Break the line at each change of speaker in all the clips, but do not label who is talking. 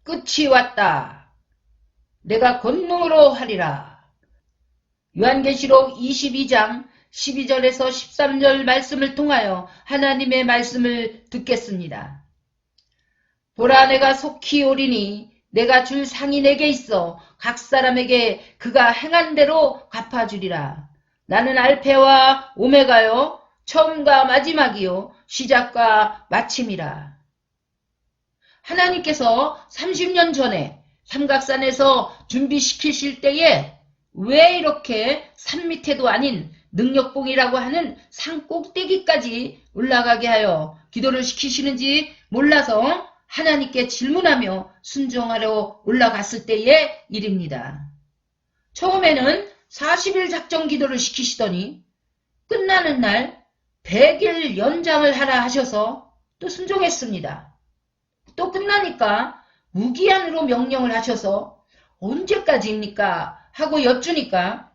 끝이 왔다. 내가 권능으로 하리라. 요한계시록 22장 12절에서 13절 말씀을 통하여 하나님의 말씀을 듣겠습니다. 보라, 내가 속히 오리니 내가 줄 상이 내게 있어 각 사람에게 그가 행한 대로 갚아주리라. 나는 알페와 오메가요, 처음과 마지막이요, 시작과 마침이라. 하나님께서 30년 전에 삼각산에서 준비시키실 때에 왜 이렇게 산 밑에도 아닌 능력봉이라고 하는 산 꼭대기까지 올라가게 하여 기도를 시키시는지 몰라서 하나님께 질문하며 순종하러 올라갔을 때의 일입니다. 처음에는 40일 작전 기도를 시키시더니 끝나는 날 100일 연장을 하라 하셔서 또 순종했습니다. 또 끝나니까 무기한으로 명령을 하셔서 언제까지입니까? 하고 여쭈니까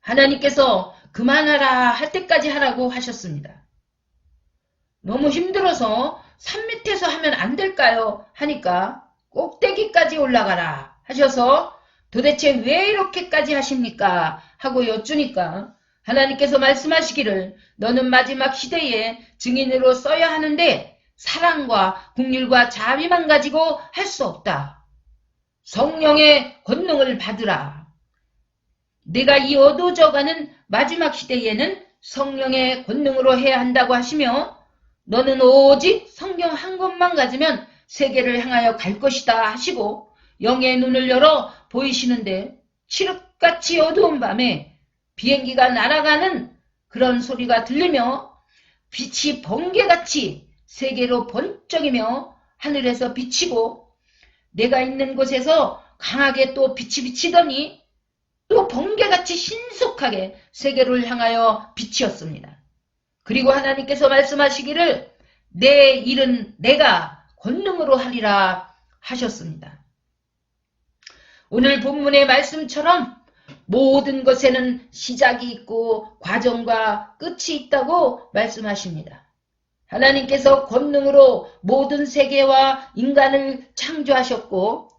하나님께서 그만하라 할 때까지 하라고 하셨습니다. 너무 힘들어서 산 밑에서 하면 안 될까요? 하니까 꼭대기까지 올라가라 하셔서 도대체 왜 이렇게까지 하십니까? 하고 여쭈니까 하나님께서 말씀하시기를 너는 마지막 시대에 증인으로 써야 하는데 사랑과 긍휼과 자비만 가지고 할 수 없다. 성령의 권능을 받으라. 내가 이 어두워져가는 마지막 시대에는 성령의 권능으로 해야 한다고 하시며 너는 오직 성경 한 권만 가지면 세계를 향하여 갈 것이다 하시고 영의 눈을 열어 보이시는데 칠흑같이 어두운 밤에 비행기가 날아가는 그런 소리가 들리며 빛이 번개같이 세계로 번쩍이며 하늘에서 비치고 내가 있는 곳에서 강하게 또 빛이 비치더니 또 번개같이 신속하게 세계를 향하여 비치었습니다. 그리고 하나님께서 말씀하시기를 내 일은 내가 권능으로 하리라 하셨습니다. 오늘 본문의 말씀처럼 모든 것에는 시작이 있고 과정과 끝이 있다고 말씀하십니다. 하나님께서 권능으로 모든 세계와 인간을 창조하셨고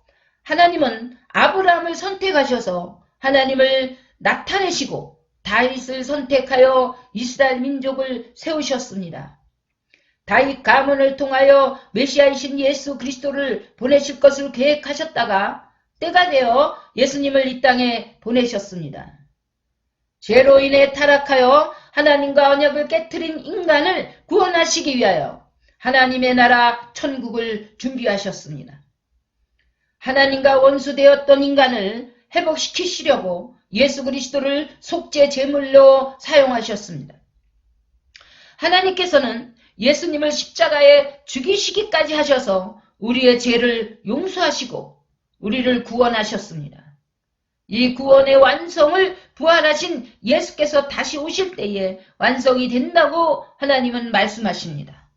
하나님은 아브라함을 선택하셔서 하나님을 나타내시고 다윗을 선택하여 이스라엘 민족을 세우셨습니다. 다윗 가문을 통하여 메시아이신 예수 그리스도를 보내실 것을 계획하셨다가 때가 되어 예수님을 이 땅에 보내셨습니다. 죄로 인해 타락하여 하나님과 언약을 깨트린 인간을 구원하시기 위하여 하나님의 나라 천국을 준비하셨습니다. 하나님과 원수되었던 인간을 회복시키시려고 예수 그리스도를 속죄 제물로 사용하셨습니다. 하나님께서는 예수님을 십자가에 죽이시기까지 하셔서 우리의 죄를 용서하시고 우리를 구원하셨습니다. 이 구원의 완성을 부활하신 예수께서 다시 오실 때에 완성이 된다고 하나님은 말씀하십니다.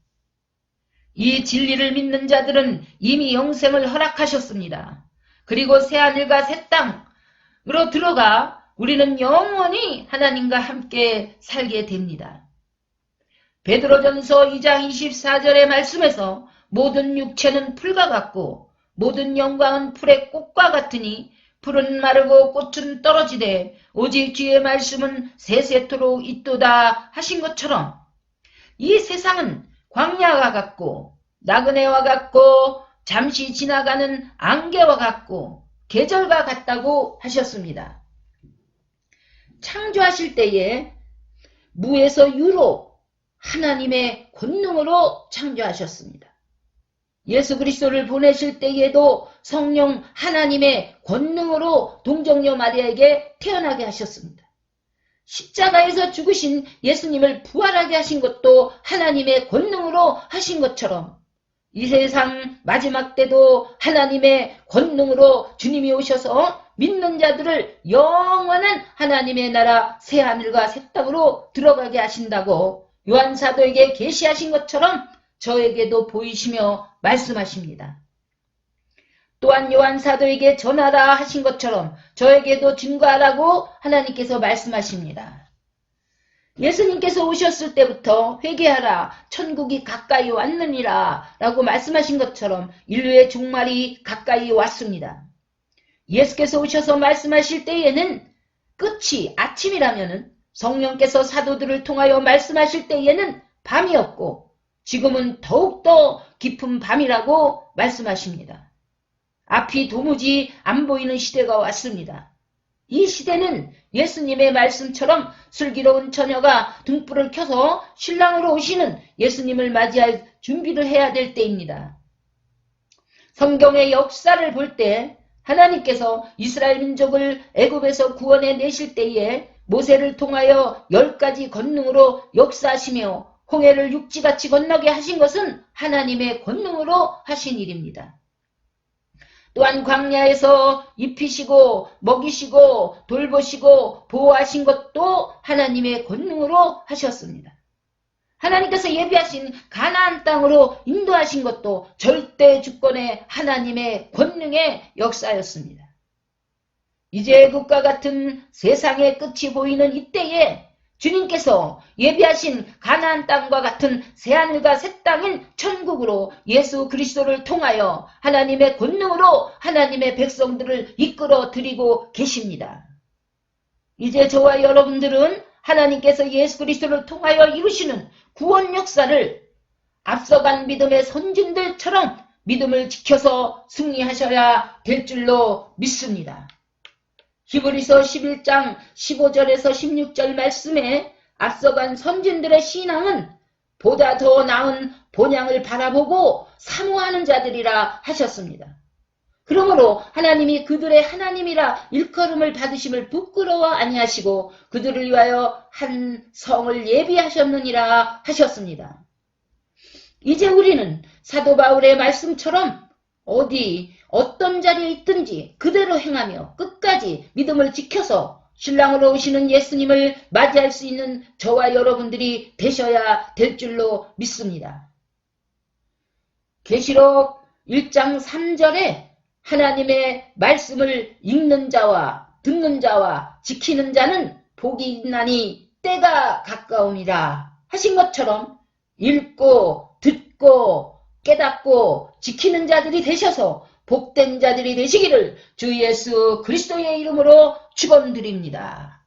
이 진리를 믿는 자들은 이미 영생을 허락하셨습니다. 그리고 새하늘과 새 땅으로 들어가 우리는 영원히 하나님과 함께 살게 됩니다. 베드로전서 2장 24절의 말씀에서 모든 육체는 풀과 같고 모든 영광은 풀의 꽃과 같으니 풀은 마르고 꽃은 떨어지되 오직 주의 말씀은 세세토록 있도다 하신 것처럼 이 세상은 광야와 같고 나그네와 같고 잠시 지나가는 안개와 같고 계절과 같다고 하셨습니다. 창조하실 때에 무에서 유로 하나님의 권능으로 창조하셨습니다. 예수 그리스도를 보내실 때에도 성령 하나님의 권능으로 동정녀 마리아에게 태어나게 하셨습니다. 십자가에서 죽으신 예수님을 부활하게 하신 것도 하나님의 권능으로 하신 것처럼 이 세상 마지막 때도 하나님의 권능으로 주님이 오셔서 믿는 자들을 영원한 하나님의 나라 새하늘과 새 땅으로 들어가게 하신다고 요한사도에게 계시하신 것처럼 저에게도 보이시며 말씀하십니다. 또한 요한사도에게 전하라 하신 것처럼 저에게도 증거하라고 하나님께서 말씀하십니다. 예수님께서 오셨을 때부터 회개하라, 천국이 가까이 왔느니라 라고 말씀하신 것처럼 인류의 종말이 가까이 왔습니다. 예수께서 오셔서 말씀하실 때에는 끝이 아침이라면은 성령께서 사도들을 통하여 말씀하실 때에는 밤이었고 지금은 더욱더 깊은 밤이라고 말씀하십니다. 앞이 도무지 안 보이는 시대가 왔습니다. 이 시대는 예수님의 말씀처럼 슬기로운 처녀가 등불을 켜서 신랑으로 오시는 예수님을 맞이할 준비를 해야 될 때입니다. 성경의 역사를 볼 때 하나님께서 이스라엘 민족을 애굽에서 구원해 내실 때에 모세를 통하여 10가지 권능으로 역사하시며 홍해를 육지같이 건너게 하신 것은 하나님의 권능으로 하신 일입니다. 또한 광야에서 입히시고 먹이시고 돌보시고 보호하신 것도 하나님의 권능으로 하셨습니다. 하나님께서 예비하신 가나안 땅으로 인도하신 것도 절대 주권의 하나님의 권능의 역사였습니다. 이제 애굽과 같은 세상의 끝이 보이는 이때에 주님께서 예비하신 가나안 땅과 같은 새하늘과 새 땅인 천국으로 예수 그리스도를 통하여 하나님의 권능으로 하나님의 백성들을 이끌어 드리고 계십니다. 이제 저와 여러분들은 하나님께서 예수 그리스도를 통하여 이루시는 구원 역사를 앞서간 믿음의 선진들처럼 믿음을 지켜서 승리하셔야 될 줄로 믿습니다. 히브리서 11장 15절에서 16절 말씀에 앞서간 선진들의 신앙은 보다 더 나은 본향을 바라보고 사모하는 자들이라 하셨습니다. 그러므로 하나님이 그들의 하나님이라 일컬음을 받으심을 부끄러워 아니하시고 그들을 위하여 한 성을 예비하셨느니라 하셨습니다. 이제 우리는 사도 바울의 말씀처럼 어떤 자리에 있든지 그대로 행하며 끝까지 믿음을 지켜서 신랑으로 오시는 예수님을 맞이할 수 있는 저와 여러분들이 되셔야 될 줄로 믿습니다. 계시록 1장 3절에 하나님의 말씀을 읽는 자와 듣는 자와 지키는 자는 복이 있나니 때가 가까우니라 하신 것처럼 읽고 듣고 깨닫고 지키는 자들이 되셔서 복된 자들이 되시기를 주 예수 그리스도의 이름으로 축원드립니다.